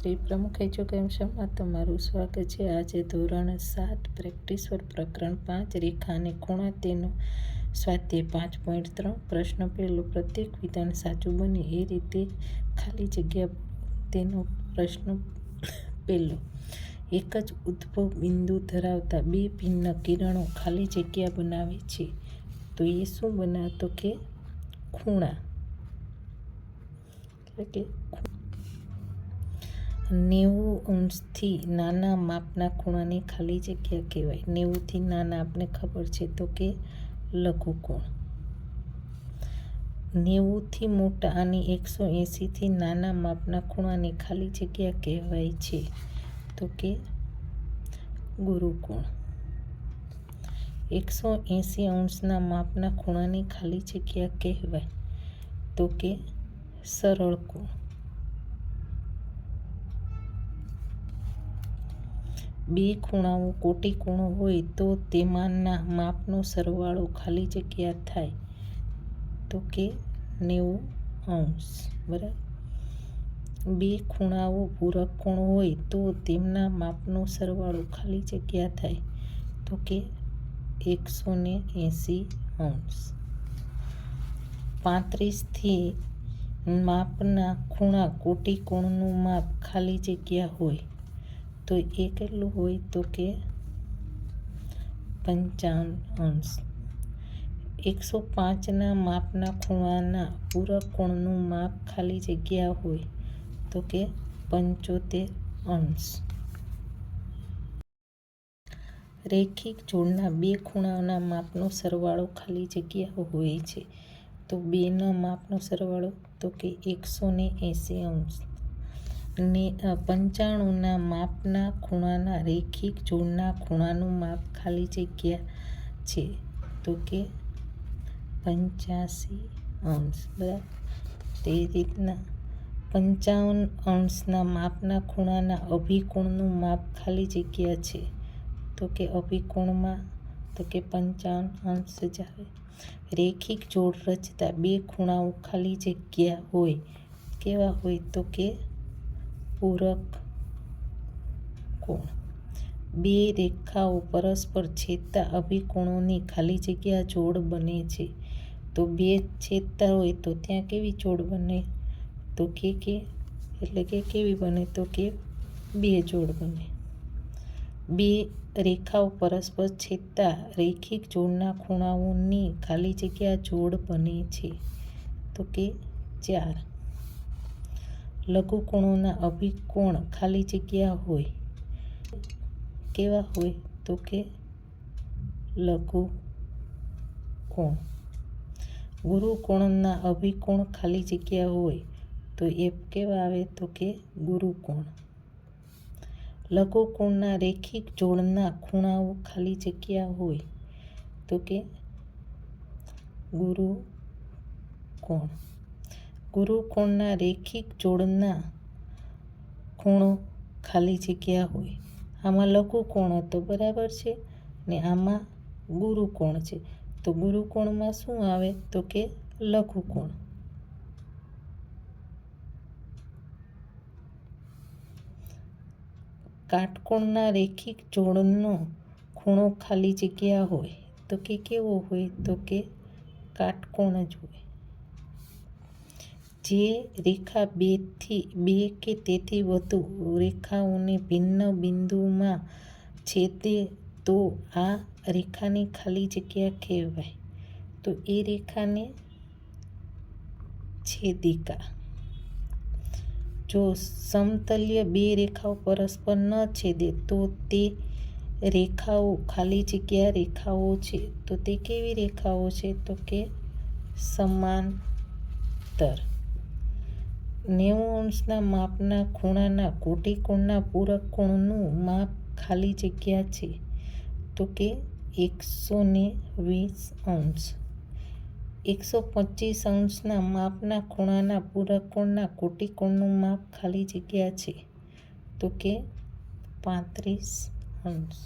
શ્રી પ્રમુખ એજ્યુકેશનમાં તમારું સ્વાગત છે। આજે ધોરણ 7 પ્રેક્ટિસ પર પ્રકરણ 5 રેખા અને ખૂણા તેનો સ્વાધ્યાય 5.3 પ્રશ્ન પહેલો પ્રત્યેક વિધાન સાચું બને એ રીતે ખાલી જગ્યા તેનો પ્રશ્ન પહેલો એક જ ઉદ્ભવ બિંદુ ધરાવતા બે ભિન્ન કિરણો ખાલી જગ્યા બનાવે છે તો એ શું બનાવતો કે ખૂણા। એટલે કે 90 અંશથી નાના માપના ખૂણાને ખાલી જગ્યા કહેવાય। 90થી નાના આપણે ખબર છે તો કે લઘુકોણ। 90થી મોટા અને 180થી નાના માપના ખૂણાને ખાલી જગ્યા કહેવાય છે તો કે ગુરુકોણ। 180 અંશના માપના ખૂણાને ખાલી જગ્યા કહેવાય તો કે સરળ કોણ। બે ખૂણાઓ કોટિકોણો હોય તો તેમાંના માપનો સરવાળો ખાલી જગ્યા થાય તો કે 90 અંશ બરાબર। બે ખૂણાઓ પૂરક કોણ હોય તો તેમના માપનો સરવાળો ખાલી જગ્યા થાય તો કે 180 અંશ। 35થી માપના ખૂણા કોટિકોણનું માપ ખાલી જગ્યા હોય તો એ કેટલું હોય તો કે 55 અંશ। 105ના માપના ખૂણાના પૂરક કોણનું માપ ખાલી જગ્યા હોય તો કે 75 અંશ। રૈખિક જોડના બે ખૂણાઓના માપનો સરવાળો ખાલી જગ્યા હોય છે તો બેના માપનો સરવાળો તો કે 180 અંશ। 95ના માપના ખૂણાના રૈખિક જોડના ખૂણાનું માપ ખાલી જગ્યા છે તો કે 85 અંશ બરાબર। તે રીતના 55 અંશના માપના ખૂણાના અભિકોણનું માપ ખાલી જગ્યા છે તો કે અભિકોણમાં તો કે 55 અંશ જ આવે। રૈખિક જોડ રચતા બે ખૂણાઓ ખાલી જગ્યા હોય કેવા હોય તો કે પૂરક કોણ। બે રેખાઓ પરસ્પર છેદતા અભિકોણોની ખાલી જગ્યા જોડ બને છે તો બે છેદતા હોય તો ત્યાં કેવી જોડ બને તો કે એટલે કે કેવી બને તો કે બે જોડ બને। બે રેખાઓ પરસ્પર છેદતા રૈખિક જોડના ખૂણાઓની ખાલી જગ્યા જોડ બને છે તો કે 4। લઘુકોણોના અભિકોણ ખાલી જગ્યા હોય કેવા હોય તો કે લઘુકોણ। ગુરુકોણના અભિકોણ ખાલી જગ્યા હોય તો એ કેવા આવે તો કે ગુરુકોણ। લઘુકોણના રૈખિક જોડના ખૂણાઓ ખાલી જગ્યા હોય તો કે ગુરુકોણ। ગુરુકોણના રૈખિક જોડના ખૂણો ખાલી જગ્યા હોય આમાં લઘુકોણ હતો બરાબર છે ને આમાં ગુરુકોણ છે તો ગુરુકોણમાં શું આવે તો કે લઘુકોણ। કાટકોણના રૈખિક જોડનો ખૂણો ખાલી જગ્યા હોય તો કે કેવો હોય તો કે કાટકોણ જ હોય। જે રેખા બે કે તેથી વધુ રેખાઓને ભિન્ન બિંદુમાં છેદે તો આ રેખાને ખાલી જગ્યા કહેવાય તો એ રેખાને છેદિકા। જો સમતલ્ય બે રેખાઓ પરસ્પર ન છેદે તો તે રેખાઓ ખાલી જગ્યા રેખાઓ છે તો તે કેવી રેખાઓ છે તો કે સમાંતર। 90 અંશના માપના ખૂણાના કોટિકોણના પૂરક કોણનું માપ ખાલી જગ્યા છે તો કે 120 અંશ। 125 અંશના માપના ખૂણાના પૂરક કોણના કોટિકોણનું માપ ખાલી જગ્યા છે તો કે 35 અંશ।